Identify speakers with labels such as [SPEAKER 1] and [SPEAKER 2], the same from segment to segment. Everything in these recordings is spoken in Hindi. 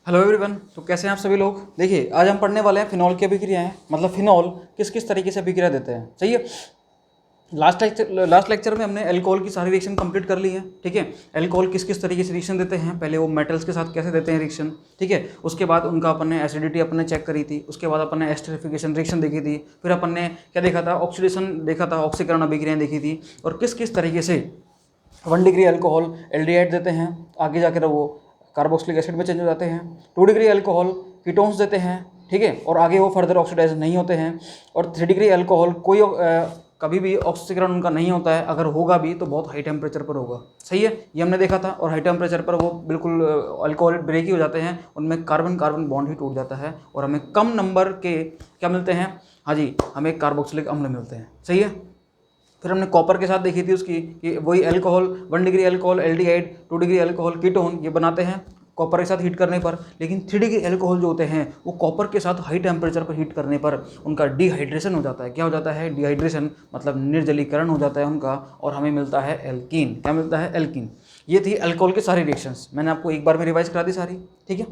[SPEAKER 1] Hello everyone. तो कैसे हैं आप सभी लोग। देखिए आज हम पढ़ने वाले हैं फिनॉल की अभिक्रियाएं, मतलब फिनॉल किस किस तरीके से अभिक्रिया देते हैं। सही है। लास्ट लेक्चर में हमने एल्कोहल की सारी रिएक्शन कंप्लीट कर ली है। ठीक है। एल्कोहल किस किस तरीके से रिएक्शन देते हैं, पहले वो मेटल्स के साथ कैसे देते हैं रिएक्शन। ठीक है। उसके बाद उनका अपन ने एसिडिटी अपन ने चेक करी थी। उसके बाद अपन ने एस्टरिफिकेशन रिएक्शन देखी थी। फिर अपन ने क्या देखा था, ऑक्सीडेशन देखा था, ऑक्सीकरण अभिक्रियाएं देखी थी। और किस किस तरीके से 1 डिग्री अल्कोहल एल्डिहाइड देते हैं, आगे जाकर वो कार्बोक्सिलिक एसिड में चेंज हो जाते हैं। 2 डिग्री अल्कोहल कीटोन्स देते हैं। ठीक है। और आगे वो फर्दर ऑक्सीडाइज नहीं होते हैं। और 3 डिग्री अल्कोहल कोई कभी भी ऑक्सीकरण उनका नहीं होता है, अगर होगा भी तो बहुत हाई टेम्परेचर पर होगा। सही है, ये हमने देखा था। और हाई टेम्परेचर पर वो बिल्कुल अल्कोहल ब्रेक ही हो जाते हैं, उनमें कार्बन कार्बन बॉन्ड ही टूट जाता है और हमें कम नंबर के क्या मिलते हैं, हाँ जी, हमें कार्बोक्सिलिक अम्ल मिलते हैं। सही है। फिर हमने कॉपर के साथ देखी थी उसकी कि वही alcohol 1 degree alcohol aldehyde 2 degree alcohol ketone ये बनाते हैं कॉपर के साथ हीट करने पर। लेकिन 3 डिग्री अल्कोहल जो होते हैं वो कॉपर के साथ हाई टेम्परेचर पर हीट करने पर उनका डिहाइड्रेशन हो जाता है। क्या हो जाता है, डिहाइड्रेशन, मतलब निर्जलीकरण हो जाता है उनका, और हमें मिलता है एल्कीन। क्या मिलता है, एल्कीन। ये थी अल्कोहल की सारी रिएक्शंस, मैंने आपको एक बार में रिवाइज करा दी सारी। ठीक है।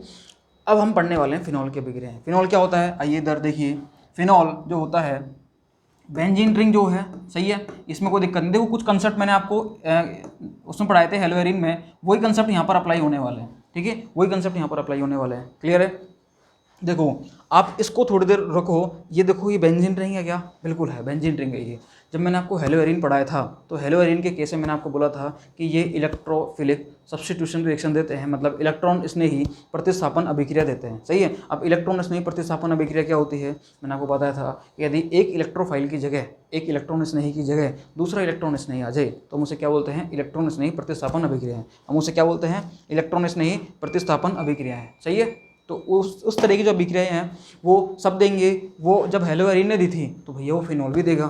[SPEAKER 1] अब हम पढ़ने वाले हैं फिनॉल की अभिक्रियाएं। फिनॉल क्या होता है, आइए इधर देखिए। फिनॉल जो होता है बेंजीन रिंग जो है, सही है, इसमें कोई दिक्कत नहीं। देखो कुछ कंसेप्ट मैंने आपको उसमें पढ़ाए थे हेलोवेरिन में, वही कंसेप्ट यहाँ पर अप्लाई होने वाले हैं। ठीक है, वही कंसेप्ट यहाँ पर अप्लाई होने वाले हैं। क्लियर है। देखो आप इसको थोड़ी देर रखो, ये देखो ये बेंजीन रिंग है क्या, बिल्कुल है बेंजीन रिंग है ये। जब मैंने आपको हेलोवेरिन पढ़ाया था तो हेलोवेरिन के केस में मैंने आपको बोला था कि ये इलेक्ट्रोफिलिक सब्स्टिट्यूशन रिएक्शन देते हैं, मतलब इलेक्ट्रॉन स्नेही प्रतिस्थापन अभिक्रिया देते हैं। सही है। अब इलेक्ट्रॉन स्नेही प्रतिस्थापन अभिक्रिया क्या होती है, मैंने आपको बताया था कि यदि एक इलेक्ट्रोफाइल की जगह, एक इलेक्ट्रॉन स्नेही की जगह दूसरा इलेक्ट्रॉन स्नेही आ जाए तो हम उसे क्या बोलते हैं, इलेक्ट्रॉन स्नेही प्रतिस्थापन अभिक्रिया है। हम उसे क्या बोलते हैं, इलेक्ट्रॉन स्नेही प्रतिस्थापन अभिक्रिया है। सही है। तो उस तरह की जो अभिक्रियाएं हैं वो सब देंगे। वो जब हेलोवेरिन ने दी थी तो भैया वो फिनॉल भी देगा,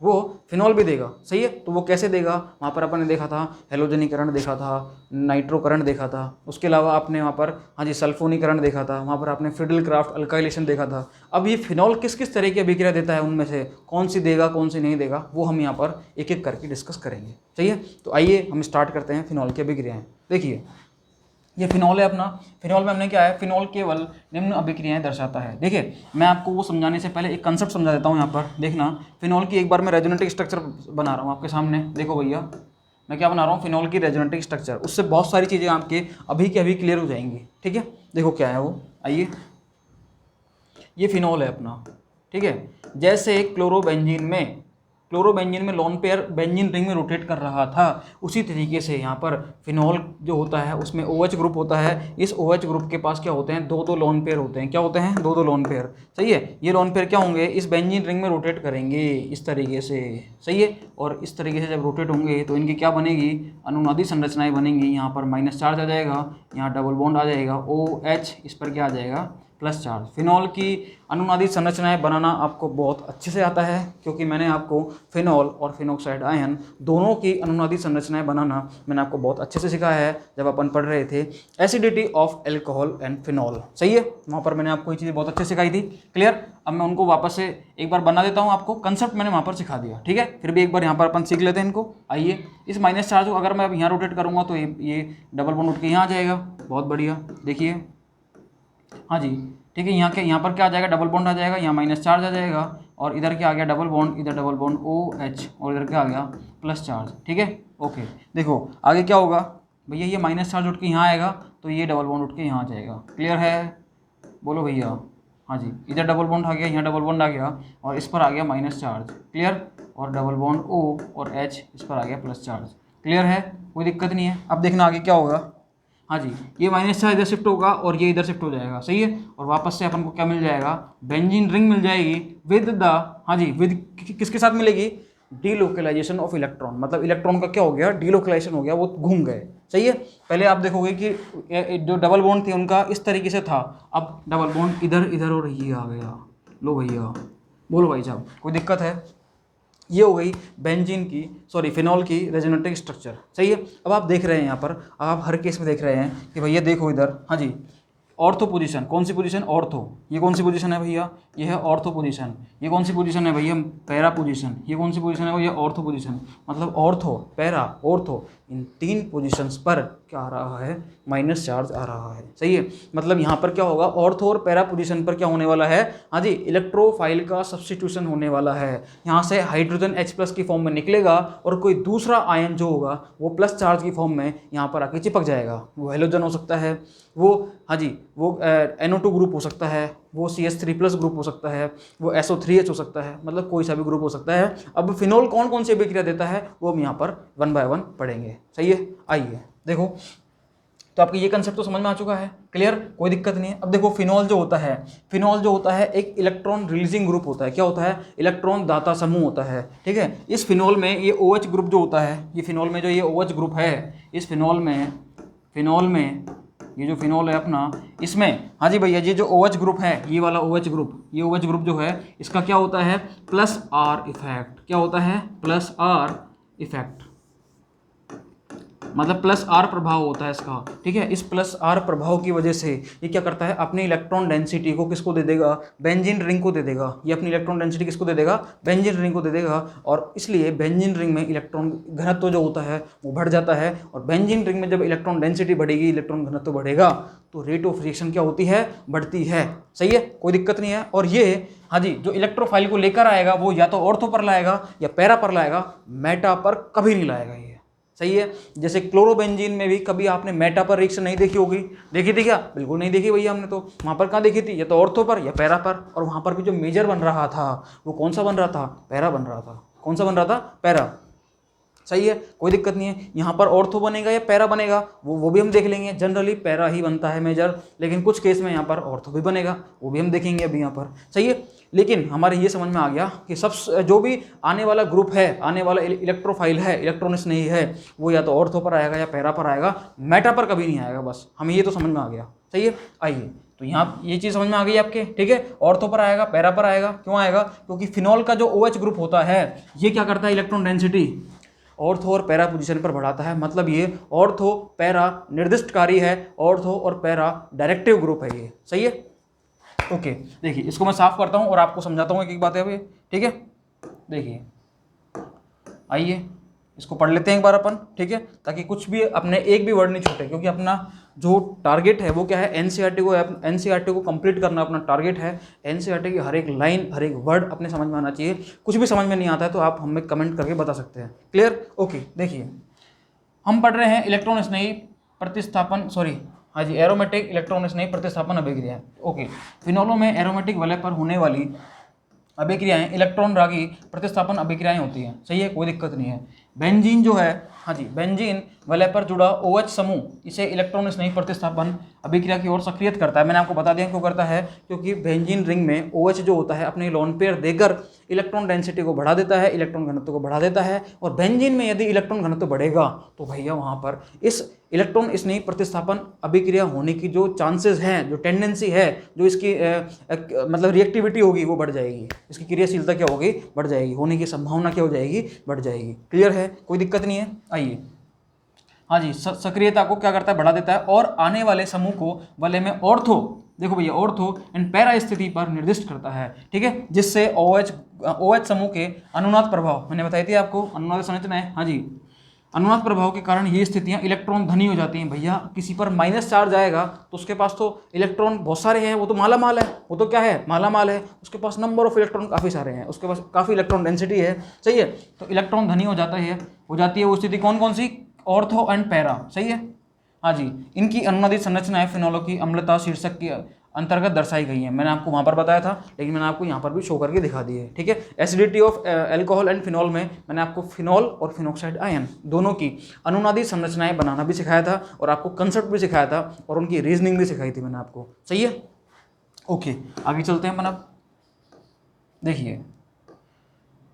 [SPEAKER 1] वो फिनॉल भी देगा। सही है। तो वो कैसे देगा, वहाँ पर अपन ने देखा था हेलोजनीकरण देखा था, नाइट्रोकरण देखा था, उसके अलावा आपने वहाँ पर हाँ जी सल्फोनीकरण देखा था, वहाँ पर आपने फ्रिडल-क्राफ्ट अल्काइलेशन देखा था। अब ये फिनॉल किस किस तरह की अभिक्रिया देता है, उनमें से कौन सी देगा कौन सी नहीं देगा, वो हम यहाँ पर एक एक करके डिस्कस करेंगे। सही है। तो आइए हम स्टार्ट करते हैं फिनॉल की अभिक्रियाएँ। देखिए ये फिनॉल है अपना। फिनॉल में हमने क्या है, फिनॉल केवल निम्न अभिक्रियाएं दर्शाता है। देखिए मैं आपको वो समझाने से पहले एक कंसेप्ट समझा देता हूँ यहाँ पर। देखना फिनॉल की एक बार मैं रेजोनेटिक स्ट्रक्चर बना रहा हूँ आपके सामने। देखो भैया मैं क्या बना रहा हूँ, फिनॉल की रेजोनेटिक स्ट्रक्चर। उससे बहुत सारी चीज़ें आपके अभी के अभी क्लियर हो जाएंगी। ठीक है। देखो क्या है वो, आइए ये फिनॉल है अपना। ठीक है। जैसे क्लोरोबेंजीन में लोन पेयर बेंजीन रिंग में रोटेट कर रहा था, उसी तरीके से यहाँ पर फिनॉल जो होता है उसमें OH ग्रुप होता है। इस OH ग्रुप के पास क्या होते हैं, दो दो लोन पेयर होते हैं। क्या होते हैं, दो दो लोन पेयर। सही है। ये लोन पेयर क्या होंगे, इस बेंजीन रिंग में रोटेट करेंगे इस तरीके से। सही है। और इस तरीके से जब रोटेट होंगे तो इनकी क्या बनेगी, अनुनादी संरचनाएं बनेंगी। यहाँ पर माइनस चार्ज आ जाएगा, यहाँ डबल बॉन्ड आ जाएगा OH, इस पर क्या आ जाएगा, प्लस चार्ज। फिनॉल की अनुनादी संरचनाएं बनाना आपको बहुत अच्छे से आता है, क्योंकि मैंने आपको फिनॉल और फिनॉक्साइड आयन दोनों की अनुनादी संरचनाएं बनाना मैंने आपको बहुत अच्छे से सिखाया है जब अपन पढ़ रहे थे acidity of alcohol and phenol. सही है। वहाँ पर मैंने आपको ये चीज़ें बहुत अच्छे से सिखाई थी। क्लियर। अब मैं उनको वापस से एक बार बना देता हूँ, आपको कंसेप्ट मैंने वहाँ पर सिखा दिया। ठीक है। फिर भी एक बार यहाँ पर अपन सीख लेते हैं इनको। आइए इस माइनस चार्ज को अगर मैं अब यहाँ रोटेट करूँगा तो ये डबल बॉन्ड उठ के यहाँ आ जाएगा। बहुत बढ़िया। देखिए हाँ जी ठीक है। यहाँ पर क्या आ जाएगा, डबल बॉन्ड आ जाएगा, यहाँ माइनस चार्ज आ जाएगा, और इधर क्या आ गया, डबल बॉन्ड, इधर डबल बॉन्ड OH, और इधर क्या आ गया, प्लस चार्ज। ठीक है। ओके। देखो आगे क्या होगा भैया, ये माइनस चार्ज उठ के यहाँ आएगा तो ये डबल बॉन्ड उठ के यहाँ आ जाएगा। क्लियर है, बोलो भैया। हाँ जी, इधर डबल बॉन्ड आ गया, यहाँ डबल बॉन्ड आ गया, और इस पर आ गया माइनस चार्ज। क्लियर। और डबल बॉन्ड O और H, इस पर आ गया प्लस चार्ज। क्लियर है, कोई दिक्कत नहीं है। अब देखना आगे क्या होगा। हाँ जी, ये माइनस चार्ज इधर शिफ्ट होगा और ये इधर शिफ्ट हो जाएगा। सही है। और वापस से अपन को क्या मिल जाएगा, बेंजीन रिंग मिल जाएगी विद द, हाँ जी, विद किसके साथ मिलेगी, डीलोकलाइजेशन ऑफ इलेक्ट्रॉन। मतलब इलेक्ट्रॉन का क्या हो गया, डीलोकलाइजेशन हो गया, वो घूम गए। सही है। पहले आप देखोगे कि जो डबल बॉन्ड थे उनका इस तरीके से था, अब डबल बॉन्ड इधर इधर और ये आ गया। लो भैया, बोलो भाई साहब, कोई दिक्कत है। ये हो गई फिनॉल की रेजोनेटिक स्ट्रक्चर। सही है। अब आप देख रहे हैं यहाँ पर, आप हर केस में देख रहे हैं कि भैया देखो इधर, हाँ जी, ऑर्थो पोजीशन, कौन सी पोजीशन, ऑर्थो। ये कौन सी पोजीशन है भैया, ये है ऑर्थो पोजीशन। ये कौन सी पोजीशन है भैया, पैरा पोजीशन। ये कौन सी पोजीशन है भैया, ऑर्थो पोजीशन। मतलब ऑर्थो, पैरा, ऑर्थो, इन तीन पोजीशंस पर क्या आ रहा है, माइनस चार्ज आ रहा है। सही है, मतलब यहाँ पर क्या होगा, ऑर्थो और पैरा पोजीशन पर क्या होने वाला है, हाँ जी, इलेक्ट्रोफाइल का सब्स्टिट्यूशन होने वाला है। यहाँ से हाइड्रोजन H+ की फॉर्म में निकलेगा और कोई दूसरा आयन जो होगा वो प्लस चार्ज की फॉर्म में यहाँ पर आके चिपक जाएगा। वो हेलोजन हो सकता है, वो हाँ जी वो NO2 ग्रुप हो सकता है, वो CH3+ ग्रुप हो सकता है, वो SO3H हो सकता है, मतलब कोई सा भी ग्रुप हो सकता है। अब फिनोल कौन कौन सी अभिक्रिया देता है वो हम यहाँ पर 1 बाय 1 पढ़ेंगे। सही है, आइए देखो, तो आपको ये कंसेप्ट तो समझ में आ चुका है, क्लियर, कोई दिक्कत नहीं है। अब देखो फिनोल जो होता है, फिनोल जो होता है एक इलेक्ट्रॉन रिलीजिंग ग्रुप होता है। क्या होता है, इलेक्ट्रॉन दाता समूह होता है। ठीक है, इस फिनोल में ये OH ग्रुप जो होता है, ये फिनोल में जो ये OH ग्रुप है, इस फिनोल में ये जो फिनोल है अपना, इसमें हाँ जी भैया ये जो OH ग्रुप है, ये वाला OH ग्रुप, ये OH ग्रुप जो है इसका क्या होता है, +R इफेक्ट। क्या होता है, +R इफेक्ट, मतलब +R प्रभाव होता है इसका। ठीक है, इस +R प्रभाव की वजह से ये क्या करता है, अपनी इलेक्ट्रॉन डेंसिटी को किसको दे देगा, बेंजीन रिंग को दे देगा। ये अपनी इलेक्ट्रॉन डेंसिटी किसको दे देगा, बेंजीन रिंग को दे देगा। और इसलिए बेंजीन रिंग में इलेक्ट्रॉन घनत्व जो होता है वो बढ़ जाता है। और बेंजीन रिंग में जब इलेक्ट्रॉन डेंसिटी बढ़ेगी, इलेक्ट्रॉन घनत्व बढ़ेगा, तो रेट ऑफ रिएक्शन क्या होती है, बढ़ती है। सही है, कोई दिक्कत नहीं है। और ये हाँ जी जो इलेक्ट्रोफाइल को लेकर आएगा वो या तो ऑर्थो पर लाएगा या पैरा पर लाएगा, मेटा पर कभी नहीं लाएगा ये। सही है, जैसे क्लोरोबेंजीन में भी कभी आपने मेटा पर रिएक्शन नहीं देखी होगी, देखी थी क्या, बिल्कुल नहीं देखी भैया हमने तो। वहाँ पर कहाँ देखी थी, या तो ऑर्थो पर या पैरा पर। और वहाँ पर भी जो मेजर बन रहा था वो कौन सा बन रहा था, पैरा बन रहा था। कौन सा बन रहा था, पैरा। सही है, कोई दिक्कत नहीं है। यहाँ पर ऑर्थो बनेगा या पैरा बनेगा वो भी हम देख लेंगे। जनरली पैरा ही बनता है मेजर, लेकिन कुछ केस में यहाँ पर ऑर्थो भी बनेगा, वो भी हम देखेंगे अभी यहाँ पर। सही है, लेकिन हमारे ये समझ में आ गया कि सब जो भी आने वाला ग्रुप है, आने वाला इलेक्ट्रोफाइल है, इलेक्ट्रॉनिक्स नहीं है, वो या तो ऑर्थो पर आएगा या पैरा पर आएगा, मेटा पर कभी नहीं आएगा। बस हमें ये तो समझ में आ गया। सही है, आइए तो यहाँ ये चीज़ समझ में आ गई आपके। ठीक है, ऑर्थो पर आएगा, पैरा पर आएगा, क्यों आएगा, क्योंकि फिनोल का जो OH ग्रुप होता है ये क्या करता है, इलेक्ट्रॉन डेंसिटी ऑर्थो और पैरा पोजीशन पर बढ़ाता है। मतलब ये ऑर्थो पैरा निर्दिष्टकारी है, ऑर्थो और पैरा डायरेक्टिव ग्रुप है ये। सही है, ओके। देखिए इसको मैं साफ करता हूँ और आपको समझाता हूँ एक एक बात है अभी। ठीक है, देखिए आइए इसको पढ़ लेते हैं एक बार अपन। ठीक है, ताकि कुछ भी अपने एक भी वर्ड नहीं छूटे, क्योंकि अपना जो टारगेट है वो क्या है, एनसीईआरटी को कंप्लीट करना अपना टारगेट है। एनसीईआरटी की हर एक लाइन, हर एक वर्ड अपने समझ में आना चाहिए। कुछ भी समझ में नहीं आता है तो आप हमें कमेंट करके बता सकते हैं। Clear, okay. देखिए हम पढ़ रहे हैं इलेक्ट्रॉन स्नेही प्रतिस्थापन, हाँ जी, एरोमेटिक इलेक्ट्रॉन स्नेही प्रतिस्थापन अभिक्रिया। ओके, फिनोलों में एरोमेटिक वलय पर होने वाली अभिक्रियाएं इलेक्ट्रॉन रागी प्रतिस्थापन अभिक्रियाएं होती हैं। सही है, कोई दिक्कत नहीं है। बेंजीन जो है, हाँ जी, बेंजीन वलय पर जुड़ा OH समूह इसे इलेक्ट्रॉन स्नेही प्रतिस्थापन अभिक्रिया की ओर सक्रियत करता है। मैंने आपको बता दिया क्यों करता है, क्योंकि बेंजीन रिंग में OH जो होता है अपने लोन पेयर देकर इलेक्ट्रॉन डेंसिटी को बढ़ा देता है, इलेक्ट्रॉन घनत्व को बढ़ा देता है। और बेंजीन में यदि इलेक्ट्रॉन घनत्व बढ़ेगा तो भैया वहाँ पर इस इलेक्ट्रॉन स्नेही प्रतिस्थापन अभिक्रिया होने की जो चांसेस हैं, जो टेंडेंसी है, जो इसकी मतलब रिएक्टिविटी होगी वो बढ़ जाएगी। इसकी क्रियाशीलता क्या होगी, बढ़ जाएगी, होने की संभावना क्या हो जाएगी, बढ़ जाएगी। क्लियर है, कोई दिक्कत नहीं है। आइए, हाँ जी, सक्रियता को क्या करता है, बढ़ा देता है और आने वाले समूह को वलय में ऑर्थो, देखो भैया, ऑर्थो एंड पैरा स्थिति पर निर्दिष्ट करता है। ठीक है, जिससे OH समूह के अनुनाद प्रभाव, मैंने बताई थी आपको, अनुनाद संरचना है, हाँ जी, अनुनाद प्रभाव के कारण ये स्थितियां इलेक्ट्रॉन धनी हो जाती हैं। भैया किसी पर माइनस चार्ज आएगा तो उसके पास तो इलेक्ट्रॉन बहुत सारे हैं, वो तो माला माल है, वो तो क्या है, माला माल है, उसके पास नंबर ऑफ इलेक्ट्रॉन काफ़ी सारे हैं, उसके पास काफ़ी इलेक्ट्रॉन डेंसिटी है। सही है, तो इलेक्ट्रॉन धनी हो जाती है वो स्थिति कौन कौन सी, ऑर्थो एंड पैरा। सही है, हाँ जी, इनकी अनुनादित संरचनाएं फिनोलों की अम्लता शीर्षक की अंतर्गत दर्शाई गई हैं। मैंने आपको वहाँ पर बताया था, लेकिन मैंने आपको यहाँ पर भी शो करके दिखा दी है। ठीक है, acidity of alcohol and phenol में मैंने आपको फिनोल और फिनोक्साइड आयन दोनों की अनुनादित संरचनाएं बनाना भी सिखाया था और आपको कंसेप्ट भी सिखाया था और उनकी रीजनिंग भी सिखाई थी मैंने आपको। सही है, ओके, आगे चलते हैं अपन। अब देखिए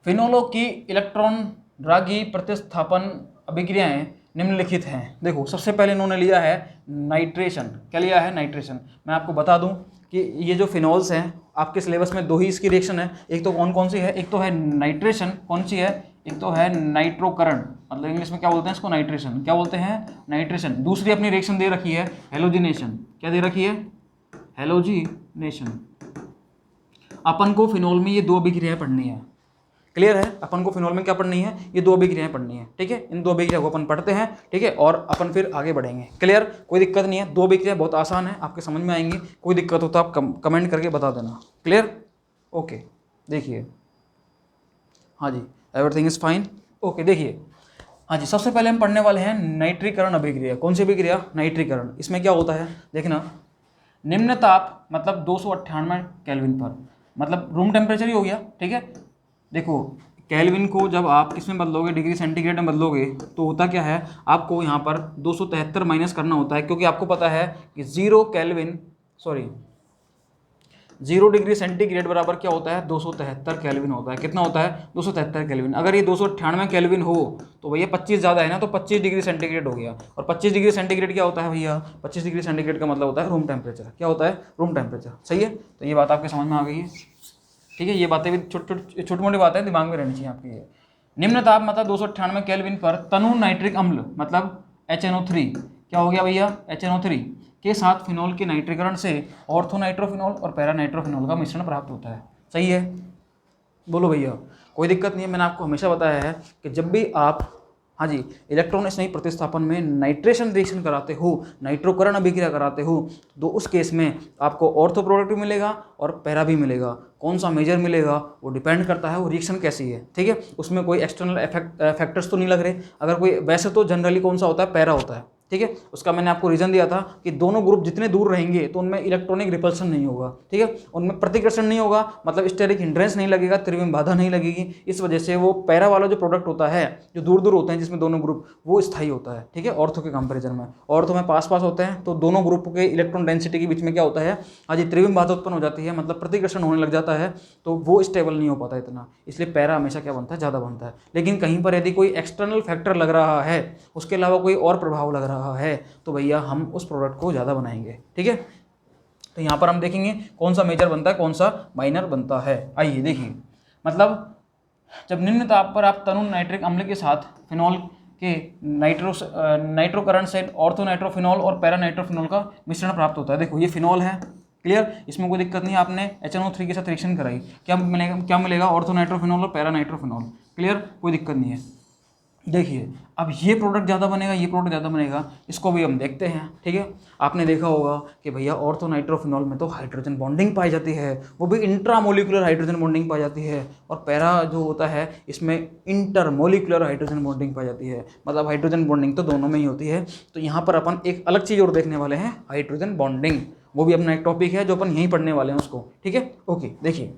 [SPEAKER 1] फिनोलों की इलेक्ट्रॉन रागी प्रतिस्थापन अभिक्रियाएं निम्नलिखित हैं। देखो सबसे पहले इन्होंने लिया है नाइट्रेशन। क्या लिया है, नाइट्रेशन। मैं आपको बता दूं कि ये जो फिनोल्स हैं आपके सिलेबस में दो ही इसकी रिएक्शन है। एक तो कौन कौन सी है, एक तो है नाइट्रेशन, कौन सी है, एक तो है नाइट्रोकरण, मतलब इंग्लिश में क्या बोलते हैं इसको, नाइट्रेशन। क्या बोलते हैं, नाइट्रेशन। दूसरी अपनी रिएक्शन दे रखी है हेलोजिनेशन। क्या दे रखी है, हेलोजिनेशन। अपन को फिनोल में ये दो अभिक्रियाएं पढ़नी है। क्लियर है। अपन को फिनॉल में क्या पढ़नी है, ये दो अभिक्रियाएं पढ़नी है, ठीक है। इन दो अभिक्रिया को अपन पढ़ते हैं, ठीक है, और अपन फिर आगे बढ़ेंगे। क्लियर, कोई दिक्कत नहीं है, दो अभिक्रिया बहुत आसान है, आपके समझ में आएंगी। कोई दिक्कत हो तो आप कमेंट करके बता देना। Clear, okay. देखिए, हाँ जी, एवरीथिंग इज फाइन। ओके, देखिए, हाँ जी, सबसे पहले हम पढ़ने वाले हैं नाइट्रीकरण अभिक्रिया। कौन सी अभिक्रिया, नाइट्रीकरण। इसमें क्या होता है, देखना, निम्न ताप मतलब 298 केल्विन पर, मतलब रूम टेम्परेचर ही हो गया, ठीक है। देखो, केल्विन को जब आप किसमें बदलोगे, डिग्री सेंटीग्रेड में बदलोगे, तो होता क्या है, आपको यहाँ पर 273 माइनस करना होता है, क्योंकि आपको पता है कि 0 डिग्री सेंटीग्रेड बराबर क्या होता है, 273 केल्विन होता है। कितना होता है, 273 केल्विन। अगर ये 298 केल्विन हो तो भैया 25 ज़्यादा है ना, तो 25 डिग्री सेंटीग्रेड हो गया। और 25 डिग्री सेंटीग्रेड क्या होता है भैया, 25 डिग्री सेंटीग्रेड का मतलब होता है रूम टेम्परेचर। क्या होता है, रूम टेम्परेचर। सही है, तो ये बात आपके समझ में आ गई है, ठीक है। ये बातें भी छोटी मोटी बातें दिमाग में रहनी चाहिए आपके। ये निम्न ताप मतलब 298 केल्विन पर तनु नाइट्रिक अम्ल मतलब HNO3 क्या हो गया भैया, HNO3 के साथ फिनॉल के नाइट्रीकरण से ऑर्थोनाइट्रोफिनॉल और पैरानाइट्रोफिनॉल का मिश्रण प्राप्त होता है। सही है, बोलो भैया, कोई दिक्कत नहीं है। मैंने आपको हमेशा बताया है कि जब भी आप, हाँ जी, इलेक्ट्रॉन स्नेही प्रतिस्थापन में नाइट्रेशन रिएक्शन कराते हो, नाइट्रोकरण अभिक्रिया कराते हो, तो उस केस में आपको ऑर्थो प्रोडक्ट भी मिलेगा और पैरा भी मिलेगा। कौन सा मेजर मिलेगा वो डिपेंड करता है वो रिएक्शन कैसी है, ठीक है। उसमें कोई एक्सटर्नल फैक्टर्स तो नहीं लग रहे। अगर कोई, वैसे तो जनरली कौन सा होता है, पैरा होता है, ठीक है। उसका मैंने आपको रीजन दिया था कि दोनों ग्रुप जितने दूर रहेंगे तो उनमें इलेक्ट्रॉनिक रिपल्सन नहीं होगा, ठीक है, उनमें प्रतिकर्षण नहीं होगा, मतलब स्टेरिक हिंड्रेंस नहीं लगेगा, त्रिविम बाधा नहीं लगेगी। इस वजह से वो पैरा वाला जो प्रोडक्ट होता है, जो दूर दूर होते हैं जिसमें दोनों ग्रुप, वो स्थायी होता है, ठीक है, ऑर्थो के कंपेरिजन में। ऑर्थो में पास पास होते हैं तो दोनों ग्रुप के इलेक्ट्रॉन डेंसिटी के बीच में क्या होता है, हाँ जी, त्रिविम बाधा उत्पन्न हो जाती है, मतलब प्रतिकर्षण होने लग जाता है, तो वो स्टेबल नहीं हो पाता इतना। इसलिए पैरा हमेशा क्या बनता है, ज़्यादा बनता है। लेकिन कहीं पर यदि कोई एक्सटर्नल फैक्टर लग रहा है, उसके अलावा कोई और प्रभाव लग रहा है, तो भैया हम उस प्रोडक्ट को ज़्यादा बनाएंगे, ठीक है। तो यहाँ पर हम देखेंगे कौन सा मेजर बनता है, कौन सा माइनर बनता है। आइए देखिए, मतलब जब निम्न ताप पर आप तनु नाइट्रिक अम्ल के साथ फिनॉल के नाइट्रोकरण से ऑर्थोनाइट्रोफिनॉल और पैरानाइट्रोफिनॉल का मिश्रण प्राप्त होता है। देखो, ये फिनॉल है, क्लियर, इसमें कोई दिक्कत नहीं। आपने HNO3 के साथ रिएक्शन कराई, क्या मिलेगा, ऑर्थोनाइट्रोफिनॉल और पैरानाइट्रोफिनॉल। क्लियर, कोई दिक्कत नहीं है। देखिए, अब ये प्रोडक्ट ज़्यादा बनेगा, ये प्रोडक्ट ज़्यादा बनेगा, इसको भी हम देखते हैं, ठीक है। आपने देखा होगा कि भैया ऑर्थोनाइट्रोफिनॉल में तो हाइड्रोजन बॉन्डिंग पाई जाती है, वो भी इंट्रामोलिकुलर हाइड्रोजन बॉन्डिंग पाई जाती है। और पैरा जो होता है, इसमें इंटरमोलिकुलर हाइड्रोजन बॉन्डिंग पाई जाती है, मतलब हाइड्रोजन बॉन्डिंग तो दोनों में ही होती है। तो यहाँ पर अपन एक अलग चीज़ और देखने वाले हैं, हाइड्रोजन बॉन्डिंग। वो भी अपना एक टॉपिक है जो अपन यहीं पढ़ने वाले हैं उसको, ठीक है। ओके, देखिए,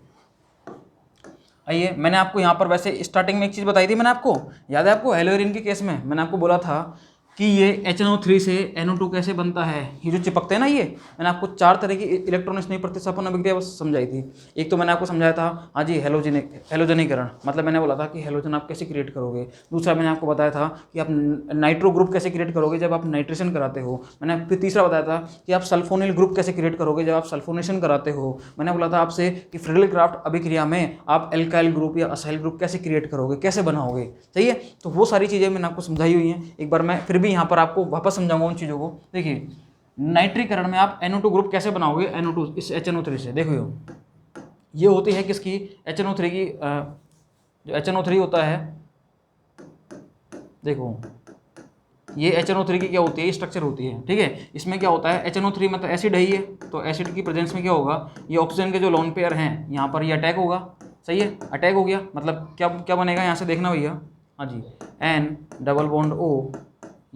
[SPEAKER 1] आइए, मैंने आपको यहाँ पर वैसे स्टार्टिंग में एक चीज़ बताई थी, मैंने आपको याद है, आपको हेलोरिन के केस में मैंने आपको बोला था कि ये HNO3 से NO2 कैसे बनता है। ये जो चिपकते हैं ना, ये मैंने आपको 4 तरह की इलेक्ट्रॉन स्नेही प्रतिस्थापन अभिक्रिया समझाई थी। एक तो मैंने आपको समझाया था, हाँ जी, हेलोजनीकरण, मतलब मैंने बोला था कि हेलोजन आप कैसे क्रिएट करोगे। दूसरा मैंने आपको बताया था कि आप नाइट्रो ग्रुप कैसे क्रिएट करोगे जब आप नाइट्रेशन कराते हो। मैंने फिर तीसरा बताया था कि आप सल्फोनिल ग्रुप कैसे क्रिएट करोगे जब आप सल्फोनेशन कराते हो। मैंने बोला था आपसे कि फ्रिडल-क्राफ्ट अभिक्रिया में आप एल्काइल ग्रुप या असाइल ग्रुप कैसे क्रिएट करोगे, कैसे बनाओगे। सही है, तो वो सारी चीज़ें मैंने आपको समझाई हुई हैं। एक बार मैं फिर भी यहाँ पर आपको वापस समझाऊंगा उन चीज़ों को। देखिए, नाइट्रीकरण में आप NO2 ग्रुप कैसे बनाओगे, NO2 इस HNO3 से। देखो, ये होती है किसकी, HNO3 की। जो HNO3 होता है, देखो, ये HNO3 की क्या होती है, स्ट्रक्चर होती है, ठीक है। इसमें क्या होता है, HNO3 मतलब एसिड है ये, तो एसिड की प्रेजेंस में क्या होगा, ये ऑक्सीजन के जो लोन पेयर हैं यहाँ पर ये अटैक होगा। सही है, अटैक हो गया, मतलब क्या क्या बनेगा, यहाँ से देखना भैया, हाँ जी, N डबल बॉन्ड O,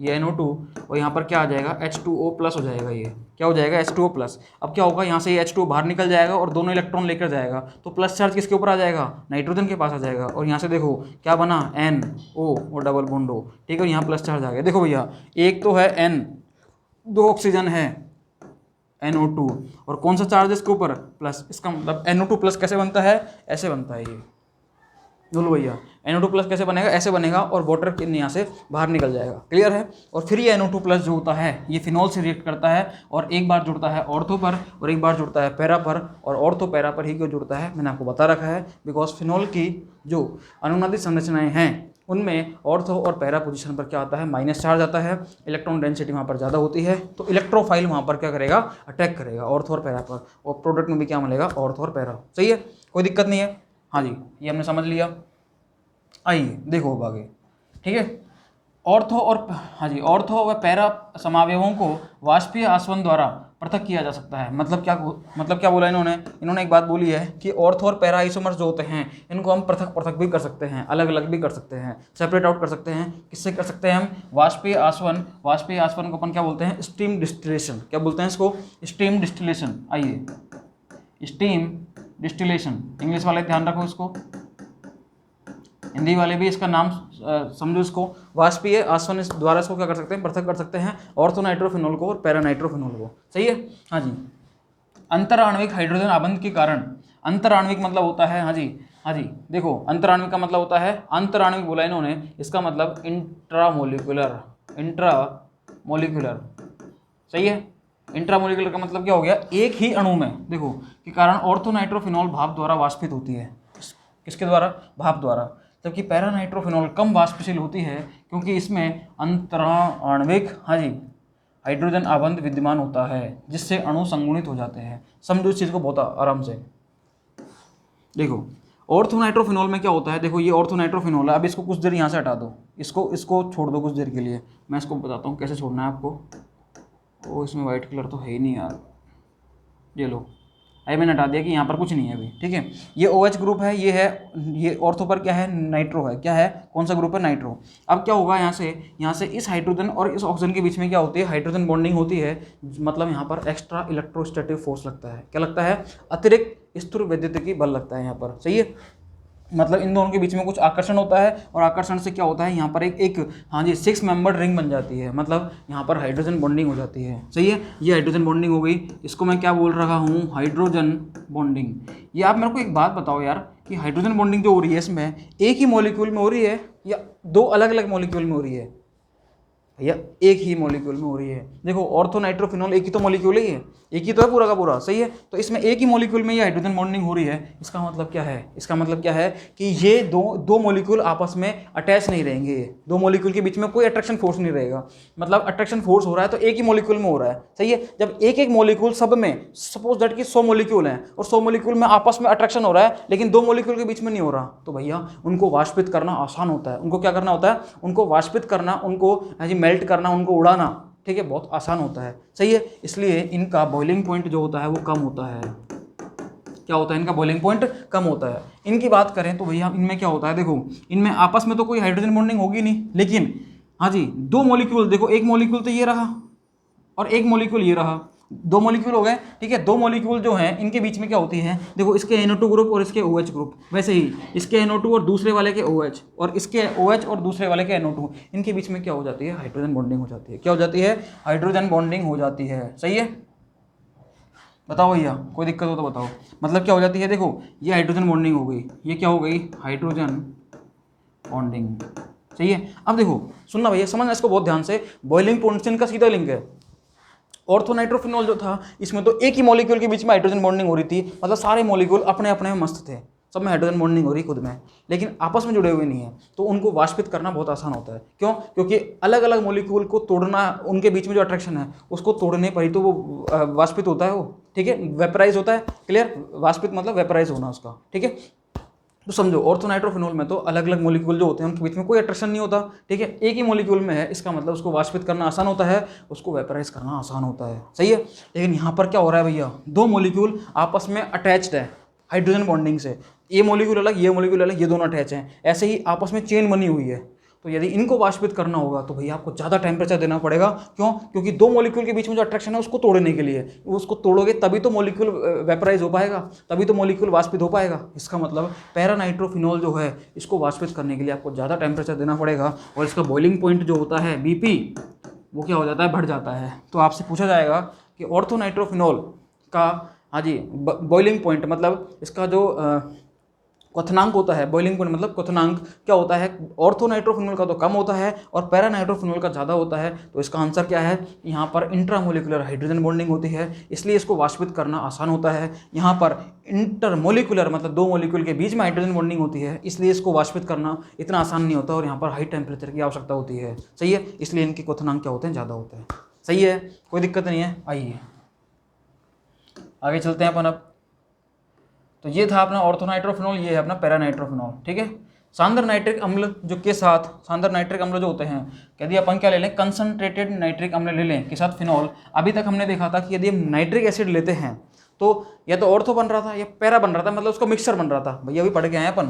[SPEAKER 1] ये NO2, और यहाँ पर क्या आ जाएगा, H2O प्लस हो जाएगा। ये क्या हो जाएगा, H2O प्लस। अब क्या होगा, यहाँ से ये H2O बाहर निकल जाएगा और दोनों इलेक्ट्रॉन लेकर जाएगा, तो प्लस चार्ज किसके ऊपर आ जाएगा, नाइट्रोजन के पास आ जाएगा। और यहाँ से देखो क्या बना, NO और डबल बॉन्ड O, ठीक है, और यहाँ प्लस चार्ज आ गया। देखो भैया, एक तो है N, 2 ऑक्सीजन है NO2, और कौन सा चार्ज है इसके ऊपर, प्लस। इसका मतलब NO2 प्लस कैसे बनता है, ऐसे बनता है ये। बोलो भैया, NO2 प्लस कैसे बनेगा, ऐसे बनेगा, और वाटर यहाँ से बाहर निकल जाएगा। क्लियर है। और फिर ये NO2 प्लस जो होता है ये फिनॉल से रिएक्ट करता है, और एक बार जुड़ता है ऑर्थो पर और एक बार जुड़ता है पैरा पर, और ऑर्थो पैरा पर ही क्यों जुड़ता है मैंने आपको बता रखा है, बिकॉज फिनॉल की जो अनुनादित संरचनाएं हैं उनमें ऑर्थो और पैरा पोजीशन पर क्या आता है, माइनस चार्ज आता है, इलेक्ट्रॉन डेंसिटी वहाँ पर ज़्यादा होती है, तो इलेक्ट्रोफाइल वहाँ पर क्या करेगा, अटैक करेगा ऑर्थो और पैरा पर, और प्रोडक्ट में भी क्या मिलेगा, ऑर्थो और पैरा। सही है, कोई दिक्कत नहीं है। हाँ जी, ये हमने समझ लिया। आइए देखो अब आगे, ठीक है। ऑर्थो और हाँ जी, ऑर्थो व पैरा समावयवों को वाष्पीय आसवन द्वारा पृथक किया जा सकता है। मतलब क्या बोला इन्होंने एक बात बोली है कि ऑर्थो और पैरा आइसोमर्स जो होते हैं इनको हम पृथक पृथक भी कर सकते हैं, अलग अलग भी कर सकते हैं, सेपरेट आउट कर सकते हैं। किससे कर सकते हैं हम? वाष्पीय आसवन को अपन क्या बोलते हैं? Steam distillation. क्या बोलते हैं इसको? Steam distillation. आइए, स्टीम डिस्टिलेशन, इंग्लिश वाले ध्यान रखो इसको, हिंदी वाले भी इसका नाम समझो इसको। वाष्पीय आसवन द्वारा इसको क्या कर सकते हैं? पृथक कर सकते हैं, ऑर्थोनाइट्रोफिनॉल को और पैरानाइट्रोफिनॉल को। सही है, हाँ जी। अंतराण्विक हाइड्रोजन आबंध के कारण, अंतराण्विक मतलब होता है, हाँ जी देखो, अंतराण्विक का मतलब होता है, अंतराण्विक बोला इन्होंने, इसका मतलब इंट्रामोलिकुलर, सही है। इंट्रामोलिकुलर का मतलब क्या हो गया? एक ही अणु में, देखो, के कारण ऑर्थोनाइट्रोफिनॉल भाप द्वारा वाष्पित होती है। किसके द्वारा? भाप द्वारा। जबकि पैरानाइट्रोफिनॉल कम वाष्पशील होती है क्योंकि इसमें अंतराण्विक, हाँ जी, हाइड्रोजन आबंध विद्यमान होता है जिससे अणु संगुणित हो जाते हैं। समझो इस चीज़ को बहुत आराम से। देखो, ऑर्थोनाइट्रोफिनॉल में क्या होता है? देखो, ये ऑर्थोनाइट्रोफिनॉल है। अब इसको कुछ देर यहाँ से हटा दो, इसको छोड़ दो कुछ देर के लिए। मैं इसको बताता हूँ कैसे छोड़ना है आपको। ओ, इसमें वाइट कलर तो है ही नहीं यार, ये लो, अभी मैंने हटा दिया कि यहाँ पर कुछ नहीं है अभी, ठीक है। ये OH ग्रुप है, ये ऑर्थो पर क्या है? नाइट्रो है। क्या है? कौन सा ग्रुप है? नाइट्रो। अब क्या होगा? यहाँ से इस हाइड्रोजन और इस ऑक्सीजन के बीच में क्या होती है? हाइड्रोजन बॉन्डिंग होती है। मतलब यहाँ पर एक्स्ट्रा इलेक्ट्रोस्टैटिक फोर्स लगता है। क्या लगता है? अतिरिक्त स्थिर वैद्युतिकी बल लगता है यहाँ पर। सही है, मतलब इन दोनों के बीच में कुछ आकर्षण होता है, और आकर्षण से क्या होता है? यहाँ पर एक हाँ जी 6 मेंबर्ड रिंग बन जाती है। मतलब यहाँ पर हाइड्रोजन बॉन्डिंग हो जाती है। सही है, ये हाइड्रोजन बॉन्डिंग हो गई। इसको मैं क्या बोल रहा हूँ? Hydrogen bonding. ये आप मेरे को एक बात बताओ यार, कि हाइड्रोजन बॉन्डिंग जो हो रही है इसमें एक ही मॉलिक्यूल में हो रही है या दो अलग अलग मॉलिक्यूल में हो रही है? भैया एक ही मॉलिक्यूल में हो रही है। देखो, ऑर्थोनाइट्रोफिनॉल एक ही तो मॉलिक्यूल ही है, एक ही तो है पूरा का पूरा। सही है, तो इसमें एक ही मॉलिक्यूल में ये हाइड्रोजन बॉन्डिंग हो रही है। इसका मतलब क्या है? इसका मतलब क्या है कि ये दो मॉलिक्यूल आपस में अटैच नहीं रहेंगे। दो मॉलिक्यूल के बीच में कोई अट्रैक्शन फोर्स नहीं रहेगा। मतलब अट्रैक्शन फोर्स हो रहा है तो एक ही मॉलिक्यूल में हो रहा है। सही है, जब एक एक मॉलिक्यूल सब में, सपोज दैट कि 100 मॉलिक्यूल हैं और 100 मॉलिक्यूल में आपस में अट्रैक्शन हो रहा है लेकिन दो मॉलिक्यूल के बीच में नहीं हो रहा, तो भैया उनको वाष्पित करना आसान होता है। उनको क्या करना होता है? उनको वाष्पित करना, उनको मेल्ट करना, उनको उड़ाना, ठीक है, बहुत आसान होता है। सही है, इसलिए इनका बॉइलिंग पॉइंट जो होता है वो कम होता है। क्या होता है? इनका बॉइलिंग पॉइंट कम होता है। इनकी बात करें तो भैया इनमें क्या होता है? देखो, इनमें आपस में तो कोई हाइड्रोजन बॉन्डिंग होगी नहीं, लेकिन हाँ जी दो मॉलिक्यूल, देखो एक मॉलिक्यूल तो ये रहा और एक मॉलिक्यूल ये रहा, दो मॉलिक्यूल हो गए, ठीक है। दो मॉलिक्यूल जो हैं इनके बीच में क्या होती है? देखो, इसके NO2 ग्रुप और इसके OH ग्रुप, वैसे ही इसके NO2 और दूसरे वाले के OH, और इसके OH और दूसरे वाले के NO2, इनके बीच में क्या हो जाती है? हाइड्रोजन बॉन्डिंग हो जाती है। क्या हो जाती है? हाइड्रोजन बॉन्डिंग हो जाती है। सही है, बताओ भैया, कोई दिक्कत हो तो बताओ। मतलब क्या हो जाती है? देखो, ये हाइड्रोजन बॉन्डिंग हो गई, ये क्या हो गई? Hydrogen bonding. सही है, अब देखो सुनना भैया, समझना इसको बहुत ध्यान से। बॉइलिंग पॉइंट से इनका सीधा लिंक है। ऑर्थोनाइट्रोफिनॉल जो था इसमें तो एक ही मॉलिक्यूल के बीच में हाइड्रोजन बॉन्डिंग हो रही थी, मतलब सारे मॉलिक्यूल अपने अपने में मस्त थे, सब में हाइड्रोजन बॉन्डिंग हो रही खुद में, लेकिन आपस में जुड़े हुए नहीं है, तो उनको वाष्पित करना बहुत आसान होता है। क्यों? क्योंकि अलग अलग मॉलिक्यूल को तोड़ना, उनके बीच में जो अट्रैक्शन है उसको तोड़ने पर ही तो वो वाष्पित होता है, वो ठीक है, वेपराइज होता है। क्लियर? वाष्पित मतलब वेपराइज होना उसका, ठीक है। तो समझो, ऑर्थोनाइट्रोफिनॉल में तो अलग अलग मॉलिक्यूल जो होते हैं उनके बीच में कोई अट्रैक्शन नहीं होता, ठीक है, एक ही मॉलिक्यूल में है, इसका मतलब उसको वाष्पित करना आसान होता है, उसको वेपराइज करना आसान होता है। सही है, लेकिन यहाँ पर क्या हो रहा है भैया? दो मॉलिक्यूल आपस में अटैच्ड है हाइड्रोजन बॉन्डिंग से, ये मॉलिक्यूल अलग, ये मॉलिक्यूल अलग, ये दोनों अटैच हैं, ऐसे ही आपस में चेन बनी हुई है। तो यदि इनको वाष्पित करना होगा तो भैया आपको ज़्यादा टेम्परेचर देना पड़ेगा। क्यों? क्योंकि दो मॉलिक्यूल के बीच में जो अट्रैक्शन है उसको तोड़ने के लिए, उसको तोड़ोगे तभी तो मॉलिक्यूल वेपराइज हो पाएगा, तभी तो मॉलिक्यूल वाष्पित हो पाएगा। इसका मतलब पैरानाइट्रोफिनॉल जो है इसको वाष्पित करने के लिए आपको ज़्यादा टेम्परेचर देना पड़ेगा, और इसका बॉइलिंग पॉइंट जो होता है BP, वो क्या हो जाता है? बढ़ जाता है। तो आपसे पूछा जाएगा कि ऑर्थोनाइट्रोफिनॉल का, हाँ जी, बॉइलिंग पॉइंट मतलब इसका जो क्वथनांक होता है, बॉइलिंग पॉइंट मतलब क्वथनांक क्या होता है? ऑर्थोनाइट्रोफिनॉल का तो कम होता है और पैरानाइट्रोफिनॉल का ज़्यादा होता है। तो इसका आंसर क्या है? यहाँ पर इंट्रामोलिकुलर हाइड्रोजन बॉन्डिंग होती है, इसलिए इसको वाष्पित करना आसान होता है। यहाँ पर इंटरमोलिकुलर मतलब दो मॉलिक्यूल के बीच में हाइड्रोजन बॉन्डिंग होती है, इसलिए इसको वाष्पित करना इतना आसान नहीं होता और यहाँ पर हाई टेम्परेचर की आवश्यकता होती है। सही है, इसलिए इनके क्वथनांक क्या होते हैं? ज़्यादा होते हैं। सही है, कोई दिक्कत नहीं है। आइए आगे चलते हैं अपन। अब तो ये था अपना ऑर्थोनाइट्रोफिनॉल, ये है अपना पैरानाइट्रोफिनॉल, ठीक है। सांद्र नाइट्रिक अम्ल जो के साथ, सांद्र नाइट्रिक अम्ल जो होते हैं, यदि अपन क्या ले लें, कंसंट्रेटेड नाइट्रिक अम्ल ले लें के साथ फिनॉल। अभी तक हमने देखा था कि यदि हम नाइट्रिक एसिड लेते हैं तो या तो ऑर्थो बन रहा था या पैरा बन रहा था, मतलब उसका मिक्सचर बन रहा था। भैया अभी पढ़ के आए अपन,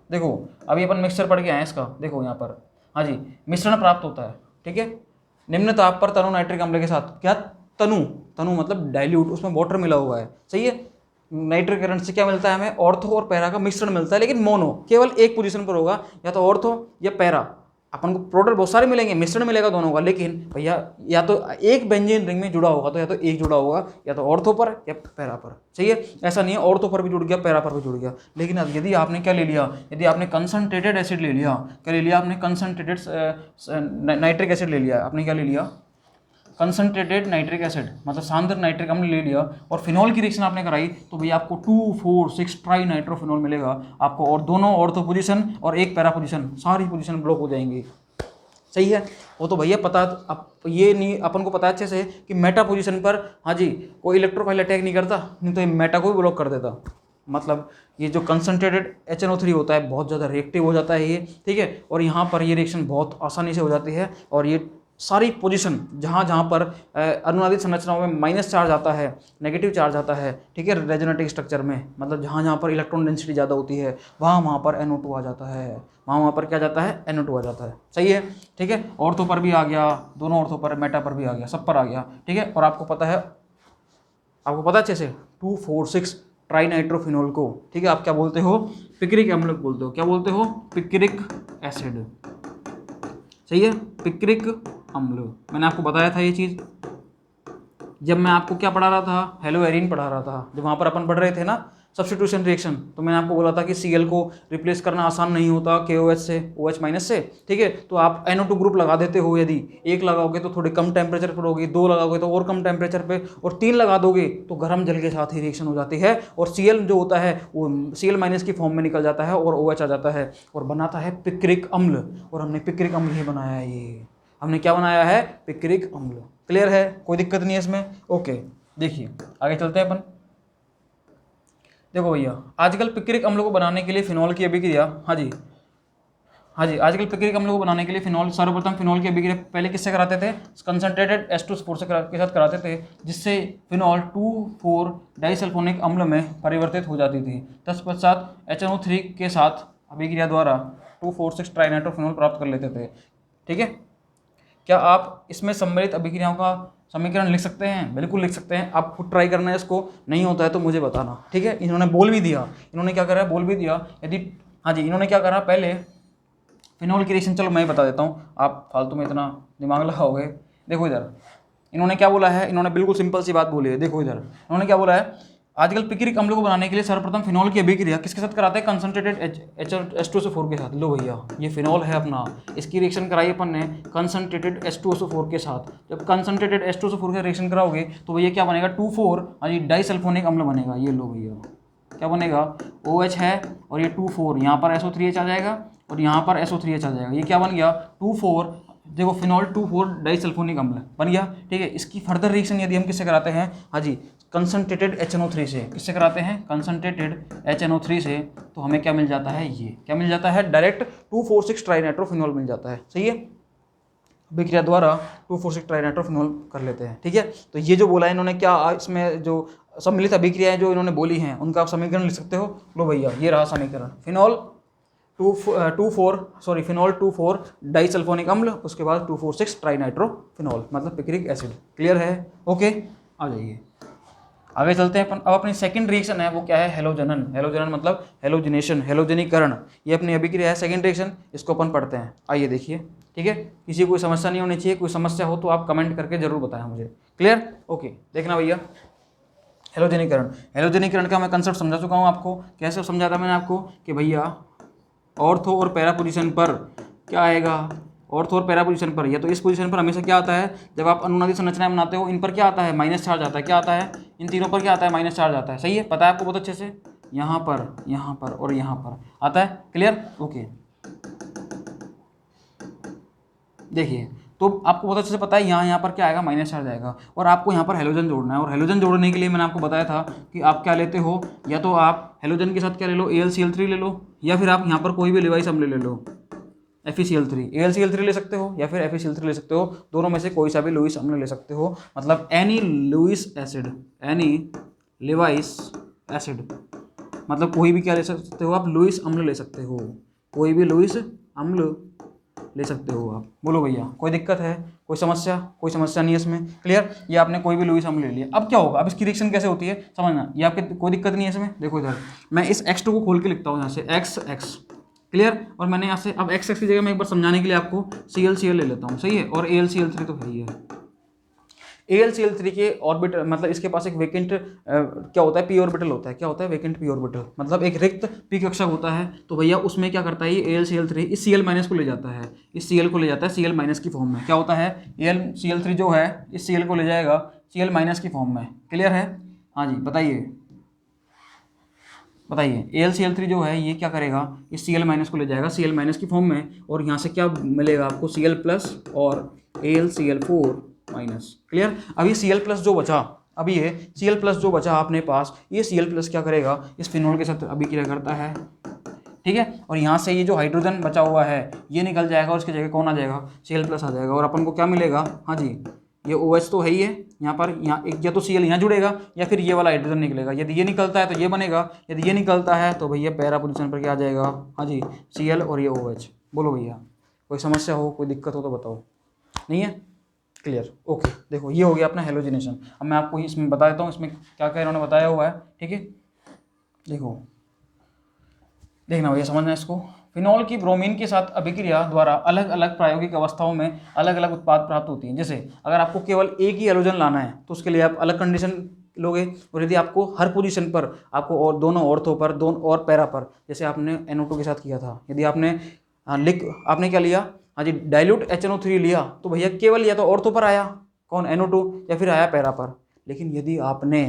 [SPEAKER 1] देखो अभी अपन मिक्सचर पढ़ के आए इसका, देखो यहाँ पर, हाँ जी, मिश्रण प्राप्त होता है, ठीक है, निम्न ताप पर तनु नाइट्रिक अम्ल के साथ। क्या तनु, तनु मतलब डाइल्यूट, उसमें वाटर मिला हुआ है, सही है। नाइट्रिक करंट से क्या मिलता है हमें, ऑर्थो और पैरा का मिश्रण मिलता है, लेकिन मोनो, केवल एक पोजीशन पर होगा, या तो ऑर्थो या पैरा। अपन को प्रोडक्ट बहुत सारे मिलेंगे, मिश्रण मिलेगा दोनों का, लेकिन भैया या तो एक बेंजीन रिंग में जुड़ा होगा, तो या तो एक जुड़ा होगा या तो ऑर्थो पर या पैरा पर, सही है। ऐसा नहीं है ऑर्थो पर भी जुड़ गया पैरा पर भी जुड़ गया। लेकिन यदि आपने क्या ले लिया, यदि आपने कंसंट्रेटेड एसिड ले लिया, क्या ले लिया आपने, कंसंट्रेटेड नाइट्रिक एसिड ले लिया, आपने क्या ले लिया, कंसंट्रेटेड नाइट्रिक एसिड, मतलब सांद्र नाइट्रिक अम्ल ले लिया, और फिनॉल की रिएक्शन आपने कराई, तो भैया आपको 2,4,6 ट्राई नाइट्रोफिनॉल मिलेगा आपको, और दोनों ऑर्थो पोजीशन और एक पैरा पोजीशन, सारी पोजीशन ब्लॉक हो जाएंगी, सही है। वो तो भैया पता, अब ये नहीं अपन को पता है अच्छे से कि मेटा पोजीशन पर, हाँ जी, कोई इलेक्ट्रोफाइल अटैक नहीं करता, नहीं तो ये मेटा को भी ब्लॉक कर देता। मतलब ये जो कंसंट्रेटेड HNO3 होता है बहुत ज़्यादा रिएक्टिव हो जाता है ये, ठीक है, और यहाँ पर ये रिएक्शन बहुत आसानी से हो जाती है, और ये सारी पोजीशन जहाँ जहाँ पर अनुनादित संरचनाओं में माइनस चार्ज आता है, नेगेटिव चार्ज आता है, ठीक है, रेजोनेटिव स्ट्रक्चर में, मतलब जहाँ जहाँ पर इलेक्ट्रॉन डेंसिटी ज़्यादा होती है वहाँ वहाँ पर NO2 आ जाता है, वहाँ वहाँ पर क्या जाता है, NO2 आ जाता है, सही है, ठीक है। ऑर्थो पर भी आ गया, दोनों ऑर्थो पर, मेटा पर भी आ गया, सब पर आ गया, ठीक है। और आपको पता है, आपको पता अच्छे से 2,4,6 ट्राई नाइट्रोफिनॉल को, ठीक है, आप क्या बोलते हो, पिक्रिक अम्ल बोलते हो, क्या बोलते हो, पिक्रिक एसिड, सही है, पिक्रिक अम्ल। मैंने आपको बताया था ये चीज़ जब मैं आपको क्या पढ़ा रहा था, हेलोएरिन पढ़ा रहा था, जब वहाँ पर अपन पढ़ रहे थे ना सब्स्टिट्यूशन रिएक्शन, तो मैंने आपको बोला था कि Cl को रिप्लेस करना आसान नहीं होता KOH से, OH माइनस से, ठीक है। तो आप NO2 ग्रुप लगा देते हो, यदि एक लगाओगे तो थोड़े कम टेम्परेचर पर होगी, दो लगाओगे तो और कम टेम्परेचर पे, और तीन लगा दोगे तो गर्म जल के साथ ही रिएक्शन हो जाती है, और Cl जो होता है वो Cl माइनस की फॉर्म में निकल जाता है और OH आ जाता है और बनाता है पिक्रिक अम्ल। और हमने पिक्रिक अम्ल ही बनाया है, ये हमने क्या बनाया है, पिक्रिक अम्ल। क्लियर है, कोई दिक्कत नहीं है इसमें, ओके। देखिए आगे चलते हैं अपन। देखो भैया आजकल पिक्रिक अम्ल को बनाने के लिए फिनॉल की अभिक्रिया, हाँ जी, हाँ जी, आजकल पिक्रिक अम्ल को बनाने के लिए फिनॉल, सर्वप्रथम फिनॉल की अभिक्रिया पहले किससे कराते थे, कंसंट्रेटेड H2SO4 के साथ कराते थे, जिससे फिनॉल 2,4 डाइसल्फोनिक अम्ल में परिवर्तित हो जाती थी। तत्पश्चात HNO3 के साथ अभिक्रिया द्वारा 2,4,6 ट्राइनाइट्रोफिनॉल प्राप्त कर लेते थे, ठीक है। क्या आप इसमें सम्मिलित अभिक्रियाओं का समीकरण लिख सकते हैं, बिल्कुल लिख सकते हैं, आप खुद ट्राई करना है इसको, नहीं होता है तो मुझे बताना, ठीक है। इन्होंने बोल भी दिया, इन्होंने क्या करा, बोल भी दिया, यदि, हाँ जी, इन्होंने क्या करा, पहले फिनॉल की रिएक्शन, चलो मैं बता देता हूँ, आप फालतू में इतना दिमाग लगाओगे। देखो इधर इन्होंने क्या बोला है, इन्होंने बिल्कुल सिंपल सी बात बोली है, देखो इधर इन्होंने क्या बोला है, आजकल पिक्रिक अम्ल को बनाने के लिए सर्वप्रथम फिनॉल की अभिक्रिया किसके साथ कराते हैं, कंसंट्रेटेड H2SO4 के साथ। लो भैया ये फिनॉल है अपना, इसकी रिएक्शन कराई अपन ने कंसंट्रेटेड H2SO4 के साथ। जब कंसंट्रेटेड H2SO4 का रिएक्शन कराओगे तो भैया क्या बनेगा, 2,4 हाँ डाइसल्फोनिक अम्ल बनेगा। ये लो भैया क्या बनेगा, OH है और ये 2,4, यहाँ पर SO3H आ जाएगा और यहाँ पर SO3H आ जाएगा, ये क्या बन गया 2,4, देखो फिनॉल 2,4 डाइसल्फोनिक अम्ल बन गया, ठीक है। इसकी फर्दर रिएक्शन यदि हम किससे कराते हैं, हाँ जी, कंसंट्रेटेड HNO3 से, किससे कराते हैं, कंसंट्रेटेड HNO3 से, तो हमें क्या मिल जाता है, ये क्या मिल जाता है, डायरेक्ट 2,4,6 ट्राइनाइट्रोफिनॉल मिल जाता है, सही है। अभिक्रिया द्वारा 2,4,6 ट्राइनाइट्रोफिनॉल कर लेते हैं, ठीक है। तो ये जो बोला है इन्होंने, क्या इसमें जो सम्मिलित अभिक्रियाएं जो इन्होंने बोली हैं उनका आप समीकरण लिख सकते हो। लो भैया ये रहा समीकरण, फिनॉल 2,4 डाइसल्फोनिक अम्ल, उसके बाद 2,4,6 ट्राइनाइट्रोफिनॉल, मतलब पिक्रिक एसिड। क्लियर है, ओके। आ जाइए आगे चलते हैं अपन। अब अपनी सेकंड रिएक्शन है वो क्या है, हेलोजनन। हेलोजनन मतलब हेलोजिनेशन, हेलोजनीकरण, ये अपनी अभिक्रिया है, सेकंड रिएक्शन, इसको अपन पढ़ते हैं। आइए देखिए, ठीक है। किसी कोई समस्या नहीं होनी चाहिए, कोई समस्या हो तो आप कमेंट करके जरूर बताएं मुझे। Clear, okay. देखना भैया हेलोजनीकरण, हेलोजनीकरण का मैं कंसेप्ट समझा चुका हूँ आपको। कैसे समझा था मैंने आपको कि भैया ऑर्थो और पैरा पोजीशन पर क्या आएगा, ऑर्थो और पैरा पोजीशन पर, या तो इस पोजीशन पर हमेशा क्या आता है, जब आप अनुनादी संरचनाएं बनाते हो इन पर क्या आता है, माइनस चार्ज आता है। क्या आता है, इन तीनों पर क्या आता है, माइनस चार्ज आता है, सही है, पता है आपको बहुत अच्छे से। यहाँ पर और यहाँ पर आता है, क्लियर, ओके। देखिए तो आपको बहुत अच्छे से पता है यहाँ पर क्या आएगा, माइनस चार्ज आएगा, और आपको यहाँ पर हेलोजन जोड़ना है। और हेलोजन जोड़ने के लिए मैंने आपको बताया था कि आप क्या लेते हो, या तो आप हेलोजन के साथ क्या ले लो, AlCl3 ले लो, या फिर आप यहाँ पर कोई भी लिवाइस अम्ल ले लो, FeCl3, AlCl3 ले सकते हो या फिर FeCl3 ले सकते हो, दोनों में से कोई सा भी लुईस अम्ल ले सकते हो, मतलब any Lewis acid, any Lewis acid, मतलब कोई भी क्या ले सकते हो आप, लुईस अम्ल ले सकते हो, कोई भी लुईस अम्ल ले सकते हो आप। बोलो भैया कोई दिक्कत है, कोई समस्या? कोई समस्या नहीं है इसमें, क्लियर? ये आपने कोई भी लुईस अम्ल ले लिया, अब क्या होगा, अब इसकी रिएक्शन कैसे होती है समझना, ये आपके कोई दिक्कत नहीं है इसमें। देखो इधर मैं इस X2 को खोल के लिखता हूँ यहाँ से X, क्लियर? और मैंने यहाँ से अब X की जगह मैं एक बार समझाने के लिए आपको Cl ले लेता हूँ, सही है? और AlCl3 तो है ही है। AlCl3 के ऑर्बिटल, मतलब इसके पास एक वेकेंट क्या होता है, p ऑर्बिटल होता है। क्या होता है? वेकेंट p ऑर्बिटल, मतलब एक रिक्त p कक्षक होता है। तो भैया उसमें क्या करता है ये AlCl3, इस Cl- को ले जाता है, इस Cl को ले जाता है Cl- की फॉर्म में। क्या होता है? AlCl3 जो है इस Cl को ले जाएगा Cl- की फॉर्म में, क्लियर है? हाँ जी बताइए बताइए, AlCl3 जो है ये क्या करेगा, इस Cl- को ले जाएगा Cl- की फॉर्म में, और यहाँ से क्या मिलेगा आपको, Cl+ और AlCl4-, क्लियर? अभी Cl+ जो बचा, अभी ये Cl+ जो बचा अपने पास, ये Cl+ क्या करेगा, इस फिनोल के साथ अभिक्रिया करता है, ठीक है? और यहाँ से ये जो हाइड्रोजन बचा हुआ है ये निकल जाएगा और उसकी जगह कौन आ जाएगा, Cl+ आ जाएगा, और अपन को क्या मिलेगा, हाँ जी ये OH तो है ही है यहाँ पर, यहाँ एक या तो Cl यहाँ जुड़ेगा या फिर ये वाला हाइड्रोजन निकलेगा। यदि ये निकलता है तो ये बनेगा, यदि ये निकलता है तो भैया पैरा पोजीशन पर क्या आ जाएगा, हाँ जी Cl और ये OH। बोलो भैया कोई समस्या हो, कोई दिक्कत हो तो बताओ, नहीं है? Clear, okay. देखो ये हो गया अपना हेलोजिनेशन। अब मैं आपको इसमें बता देता हूँ इसमें क्या क्या इन्होंने बताया हुआ है, ठीक है? देखो देखना भैया, समझना इसको। फिनॉल की ब्रोमीन के साथ अभिक्रिया द्वारा अलग अलग प्रायोगिक अवस्थाओं में अलग अलग उत्पाद प्राप्त होती हैं। जैसे अगर आपको केवल एक ही हेलोजन लाना है तो उसके लिए आप अलग कंडीशन लोगे, और यदि आपको हर पोजीशन पर आपको और दोनों ऑर्थो पर, दोनों और पैरा पर, जैसे आपने NO2 के साथ किया था, यदि आपने आपने क्या लिया, हाँ जी डाइल्यूट HNO3 लिया, तो भैया केवल या तो ऑर्थो पर आया कौन, NO2, या फिर आया पैरा पर। लेकिन यदि आपने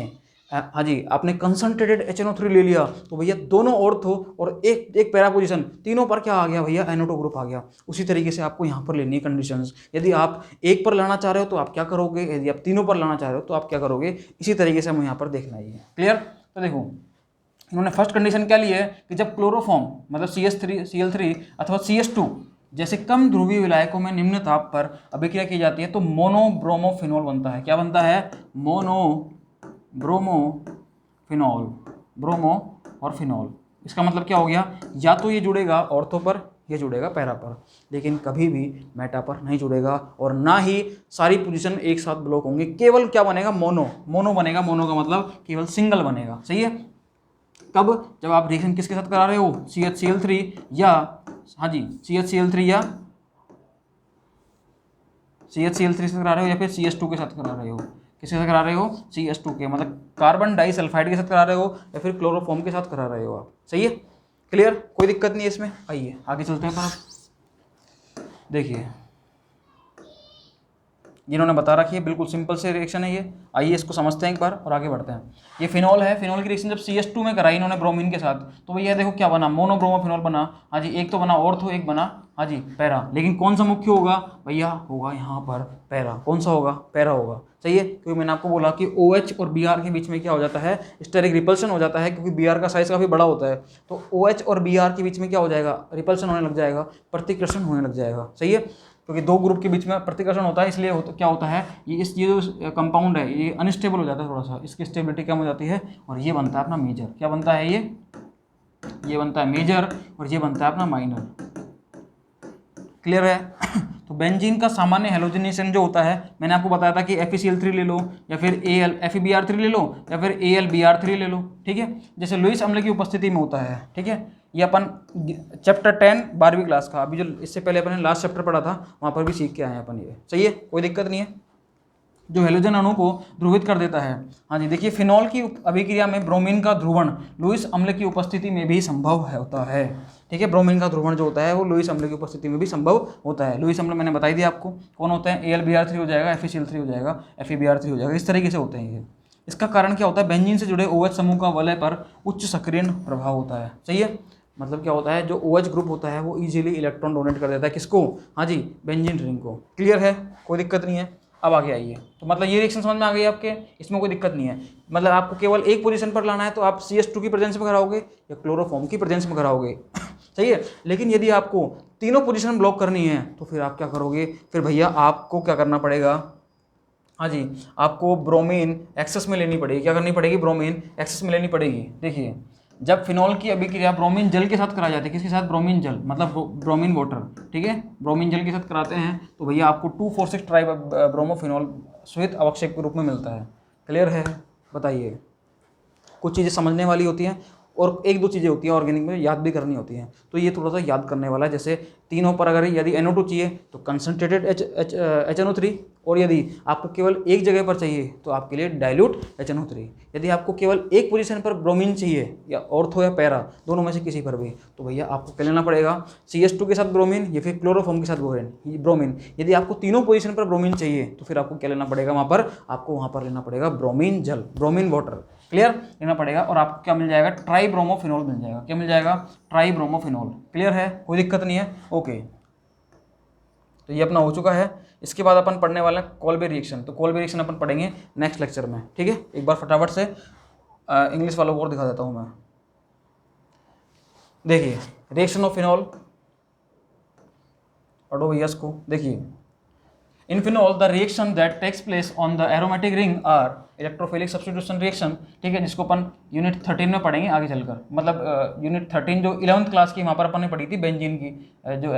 [SPEAKER 1] हाँ जी आपने कंसंट्रेटेड HNO3 ले लिया तो भैया दोनों ऑर्थो और एक एक पैरा पोजीशन, तीनों पर क्या आ गया भैया, NO2 ग्रुप आ गया। उसी तरीके से आपको यहाँ पर लेनी है कंडीशंस। यदि आप एक पर लाना चाह रहे हो तो आप क्या करोगे, यदि आप तीनों पर लाना चाह रहे हो तो आप क्या करोगे, इसी तरीके से हमें यहाँ पर देखना ही है, क्लियर? तो देखो इन्होंने फर्स्ट कंडीशन क्या ली है कि जब क्लोरोफॉर्म मतलब Cl3 अथवा CS2 जैसे कम ध्रुवीय विलायकों में निम्न ताप पर अभिक्रिया की जाती है तो मोनोब्रोमोफिनॉल बनता है। क्या बनता है? ब्रोमोफिनॉल, ब्रोमो और फिनॉल। इसका मतलब क्या हो गया, या तो ये जुड़ेगा ऑर्थो पर, ये जुड़ेगा पैरा पर, लेकिन कभी भी मेटा पर नहीं जुड़ेगा, और ना ही सारी पोजीशन एक साथ ब्लॉक होंगे। केवल क्या बनेगा, मोनो बनेगा। मोनो का मतलब केवल सिंगल बनेगा, सही है? कब? जब आप रिएक्शन किसके साथ करा रहे हो, CHCl3 या हाँ जी CHCl3 या CHCl3 से करा रहे हो या फिर CS2 के साथ करा रहे हो। किसके साथ करा रहे हो? CS2 के, मतलब कार्बन डाइसल्फाइड के साथ करा रहे हो या फिर क्लोरोफॉर्म के साथ करा रहे हो आप, सही है? क्लियर, कोई दिक्कत नहीं है इसमें। आइए आगे चलते हैं। पर देखिए जिन्होंने बता रखी है बिल्कुल सिंपल से रिएक्शन है ये। आइए इसको समझते हैं एक बार और आगे बढ़ते हैं। ये फिनॉल है, फिनॉल की रिएक्शन जब CS2 में कराई इन्होंने ब्रोमीन के साथ, तो भैया देखो क्या बना, मोनोब्रोमोफिनॉल बना। हाँ जी एक तो बना ऑर्थो, एक बना हाँ जी पैरा। लेकिन कौन सा मुख्य होगा भैया, होगा यहाँ पर पैरा। कौन सा होगा? पैरा होगा, सही है? क्योंकि मैंने आपको बोला कि OH और Br के बीच में क्या हो जाता है, स्टेरिक रिपल्सन हो जाता है, क्योंकि Br का साइज काफ़ी बड़ा होता है। तो OH और Br के बीच में क्या हो जाएगा, रिपल्सन होने लग जाएगा, प्रतिकर्षण होने लग जाएगा, सही है? क्योंकि दो ग्रुप के बीच में प्रतिकर्षण होता है, इसलिए क्या होता है, ये जो कंपाउंड है ये अनस्टेबल हो जाता है थोड़ा सा, इसकी स्टेबिलिटी कम हो जाती है, और ये बनता है अपना मेजर। क्या बनता है ये बनता है मेजर, और ये बनता है अपना माइनर। क्लियर है? तो बेंजीन का सामान्य हेलोजिनेशन जो होता है, मैंने आपको बताया था कि FeCl3 ले लो या फिर FeBr3 ले लो या फिर AlBr3 ले लो, ठीक है? जैसे लुईस अम्ल की उपस्थिति में होता है, ठीक है? ये अपन चैप्टर 10 12वीं क्लास का, अभी जो इससे पहले अपन ने लास्ट चैप्टर पढ़ा था वहाँ पर भी सीख के आए हैं अपन ये, सही है? कोई दिक्कत नहीं है। जो हेलोजन अणु को ध्रुवित कर देता है। हाँ जी देखिए फिनॉल की अभिक्रिया में ब्रोमीन का ध्रुवण लुईस अम्ल की उपस्थिति में भी संभव होता है, ठीक है? ब्रोमीन का ध्रुवण जो होता है वो लुईस अम्ल की उपस्थिति में भी संभव होता है। लुईस अम्ल मैंने बताई दिया आपको कौन होते हैं, AlBr3 हो जाएगा, FeCl3 हो जाएगा, FeBr3 हो जाएगा, इस तरीके से होते हैं ये। इसका कारण क्या होता है, बेंजीन से जुड़े OH समूह का वलय पर उच्च सक्रियण प्रभाव होता है, सही है? मतलब क्या होता है, जो OH ग्रुप होता है वो इजीली इलेक्ट्रॉन डोनेट कर देता है, किसको? हाँ जी बेंजीन रिंग को। क्लियर है, कोई दिक्कत नहीं है। अब आगे आइए, तो मतलब ये रिएक्शन समझ में आ गई आपके, इसमें कोई दिक्कत नहीं है। मतलब आपको केवल एक पोजीशन पर लाना है तो आप CH2 की प्रेजेंस में कराओगे या क्लोरोफॉर्म की प्रेजेंस में कराओगे सही है। लेकिन यदि आपको तीनों पोजीशन ब्लॉक करनी है तो फिर आप क्या करोगे, फिर भैया आपको क्या करना पड़ेगा, हाँ जी, आपको ब्रोमीन एक्सेस में लेनी पड़ेगी। क्या करनी पड़ेगी, ब्रोमीन एक्सेस में लेनी पड़ेगी। देखिए जब फिनॉल की अभिक्रिया ब्रोमीन जल के साथ कराई जाती है, किसके साथ, ब्रोमीन जल, मतलब ब्रोमीन वाटर, ठीक है, ब्रोमीन जल के साथ कराते हैं तो भैया आपको 2,4,6 ट्राई ब्रोमोफिनॉल श्वेत अवक्षेप के रूप में मिलता है। क्लियर है, बताइए। कुछ चीज़ें समझने वाली होती हैं और एक दो चीज़ें होती हैं ऑर्गेनिक में याद भी करनी होती हैं, तो ये थोड़ा सा याद करने वाला है। जैसे तीनों पर अगर यदि NO2 चाहिए तो कंसनट्रेटेड HNO3, और यदि आपको केवल एक जगह पर चाहिए तो आपके लिए डाइल्यूट HNO3। यदि आपको केवल एक पोजीशन पर ब्रोमीन चाहिए या ऑर्थो या पैरा दोनों में से किसी पर भी, तो भैया आपको क्या लेना पड़ेगा, CH2 के साथ ब्रोमीन या फिर क्लोरोफॉर्म के साथ ब्रोमीन। यदि आपको तीनों पोजीशन पर ब्रोमीन चाहिए तो फिर आपको क्या लेना पड़ेगा, वहाँ पर आपको वहाँ पर लेना पड़ेगा ब्रोमीन जल, ब्रोमीन वाटर। क्लियर, लेना पड़ेगा और आपको क्या मिल जाएगा, ट्राई ब्रोमोफिनॉल मिल जाएगा। क्या मिल जाएगा, ट्राई ब्रोमोफिनॉल। क्लियर है, कोई दिक्कत नहीं है, ओके। तो ये अपना हो चुका है। इसके बाद अपन पढ़ने वाला है कोल्बे रिएक्शन। तो कोल्बे रिएक्शन अपन पढ़ेंगे नेक्स्ट लेक्चर में, ठीक है। एक बार फटाफट से इंग्लिश वालों को और दिखा देता हूँ मैं। देखिए रिएक्शन ऑफ फिनॉल, पढ़ो भैया इसको। देखिए in phenol the reaction that takes place on the aromatic ring are electrophilic substitution reaction, ठीक है, जिसको अपन यूनिट 13 में पढ़ेंगे आगे चलकर। मतलब यूनिट 13 जो 11th क्लास की वहाँ पर अपन ने पढ़ी थी, बेंजीन की जो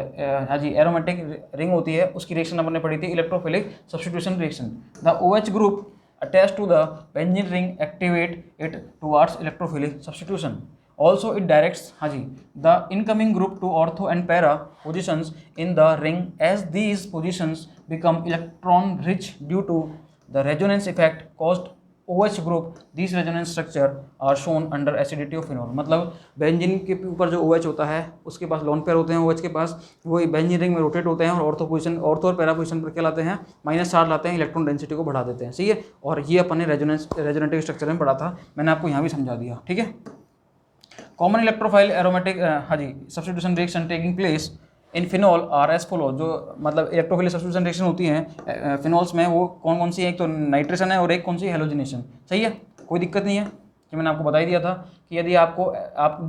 [SPEAKER 1] हाँ जी एरोमेटिक रिंग होती है उसकी रिएक्शन अपन ने पढ़ी थी, electrophilic substitution reaction. The OH group attach to the benzene ring activate it towards electrophilic substitution. Also it directs हाँ जी the incoming group to ortho and para positions in the ring as these positions become electron rich due to the resonance effect caused OH group. These resonance structure are shown under acidity of phenol। मतलब बेंजीन के ऊपर जो OH होता है उसके पास लोन पेयर होते हैं, OH के पास वो बेंजीन रिंग में रोटेट होते हैं और ऑर्थो और पैरा पोजिशन पर क्या लाते हैं, -4 लाते हैं, इलेक्ट्रॉन डेंसिटी को बढ़ा देते हैं। सही है, और ये अपन ने रेजोनेटिव स्ट्रक्चर में पढ़ा था, मैंने आपको यहाँ भी समझा दिया, ठीक है। कॉमन इलेक्ट्रोफाइल एरोमेटिक हाँ जी substitution reaction taking place in phenol are as follow. जो मतलब इलेक्ट्रोफिलिक सब्स्टिट्यूशन रिएक्शन होती हैं फिनॉल्स में, वो कौन कौन सी है, एक तो नाइट्रेशन है और एक कौन सी हेलोजिनेशन। सही है, कोई दिक्कत नहीं है, कि मैंने आपको बता ही दिया था कि यदि आप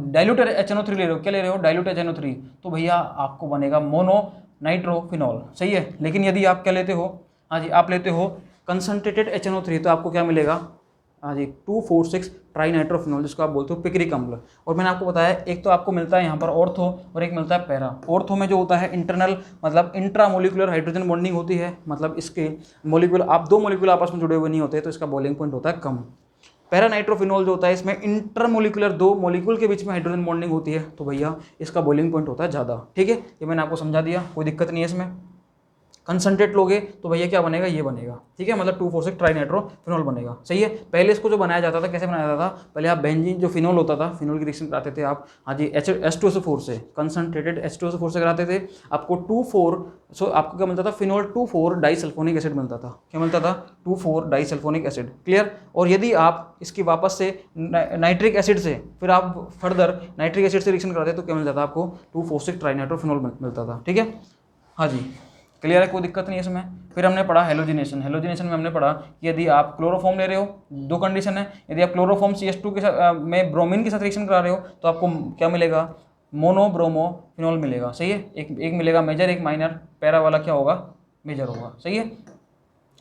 [SPEAKER 1] डाइल्यूटेड HNO3 ले रहे हो, क्या ले रहे हो, डाइल्यूट HNO3, तो भैया आपको बनेगा मोनो नाइट्रोफिनॉल। सही है, लेकिन यदि आप क्या लेते हो, हाँ जी आप लेते हो कंसनट्रेटेड HNO3 तो आपको क्या मिलेगा, हाँ जी 2,4,6 ट्राई नाइट्रोफिनॉल, जिसको आप बोलते हो पिक्रिक अम्ल। और मैंने आपको बताया एक तो आपको मिलता है यहाँ पर ऑर्थो और एक मिलता है पैरा। ऑर्थो में जो होता है इंटरनल मतलब इंट्रामोलिकुलर हाइड्रोजन बॉन्डिंग होती है, मतलब इसके मोलिक्यूल आप दो मोलिक्यूल आपस में जुड़े हुए नहीं होते तो इसका बॉइलिंग पॉइंट होता है कम। पैरा नाइट्रोफिनॉल जो होता है इसमें इंटरमोलिकुलर दो मोलिक्यूल के बीच में हाइड्रोजन बॉन्डिंग होती है, तो भैया इसका बॉइलिंग पॉइंट होता है ज़्यादा। ठीक है, ये मैंने आपको समझा दिया, कोई दिक्कत नहीं है इसमें। कंसनट्रेट लोगे तो भैया क्या बनेगा, ये बनेगा। ठीक है, मतलब 2,4,6 ट्राई नाइट्रोफिनॉल बनेगा। सही है, पहले इसको जो बनाया जाता था कैसे बनाया जाता था, पहले आप बेंजीन जो फिनॉल होता था, फिनॉल की रिएक्शन कराते थे आप, हाँ जी H2SO4 से, कंसनट्रेटेड H2SO4 से कराते थे। आपको 2,4 आपको क्या मिलता था, फिनॉल 2,4 डाइसल्फोनिक एसिड मिलता था। क्या मिलता था, 2,4 डाइसल्फोनिक एसिड। क्लियर। और यदि आप इसकी वापस से नाइट्रिक एसिड से फिर आप फर्दर नाइट्रिक एसिड से रिएक्शन कराते तो क्या मिलता था आपको, 2,4,6 ट्राई नाइट्रोफिनॉल मिलता था। ठीक है, हाँ जी क्लियर है, कोई दिक्कत नहीं है इसमें। फिर हमने पढ़ा हेलोजिनेशन। हेलोजिनेशन में हमने पढ़ा कि यदि आप क्लोरोफॉर्म ले रहे हो, दो कंडीशन है, यदि आप क्लोरोफॉर्म CH2 के साथ में ब्रोमीन के साथ रिएक्शन करा रहे हो तो आपको क्या मिलेगा, मोनोब्रोमोफिनॉल मिलेगा। सही है, एक मिलेगा मेजर, एक माइनर, पैरा वाला क्या होगा, मेजर होगा। सही है,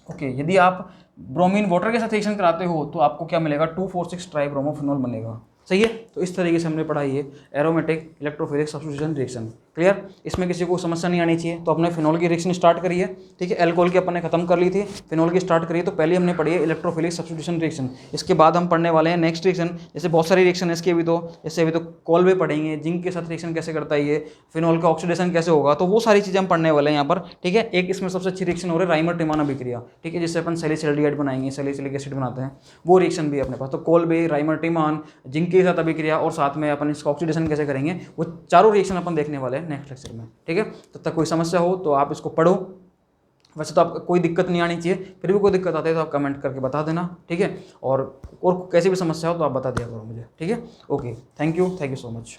[SPEAKER 1] ओके। यदि आप ब्रोमीन वाटर के साथ रिएक्शन कराते हो तो आपको क्या मिलेगा, 2,4,6 ट्राई ब्रोमोफिनॉल बनेगा। सही है, तो इस तरीके से हमने पढ़ाई है aromatic electrophilic substitution reaction. Clear, इसमें किसी को समस्या नहीं आनी चाहिए। तो अपने फिनॉल की रिएक्शन स्टार्ट करी है। ठीक है, एल्कोहल की अपन ने खत्म कर ली थी, फिनॉल की स्टार्ट करी है। तो पहले हमने पढ़ी है इलेक्ट्रोफिलिक सब्स्टिट्यूशन रिएक्शन। इसके बाद हम पढ़ने वाले हैं नेक्स्ट रिएक्शन, जैसे बहुत सारी रिएक्शन है इसकी, अभी तो जैसे अभी तो कोल्बे पढ़ेंगे, जिंक के साथ रिएक्शन कैसे करता है ये, फिनॉल का ऑक्सीडेशन कैसे होगा, तो वो सारी चीज़ें हम पढ़ने वाले हैं यहाँ पर। ठीक है, एक इसमें सबसे अच्छी रिएक्शन हो रही है राइमर टिमाना अभिक्रिया। ठीक है, जिससे अपन सैलिसिल्डिहाइड बनाएंगे, सैलिसिलिक एसिड बनाते हैं, वो रिएक्शन भी अपने पास। तो कोल्बे, राइमर टिमान, जिंक के साथ अभिक्रिया और साथ में अपन इसका ऑक्सीडेशन कैसे करेंगे, वो चारों रिएक्शन अपन देखने वाले हैं नेक्स्ट लेक्चर में। ठीक है, तब तक कोई समस्या हो तो आप इसको पढ़ो। वैसे तो आपको कोई दिक्कत नहीं आनी चाहिए, फिर भी कोई दिक्कत आती है तो आप कमेंट करके बता देना। ठीक है, और कैसी भी समस्या हो तो आप बता दिया करो मुझे। ठीक है, okay, thank you so much.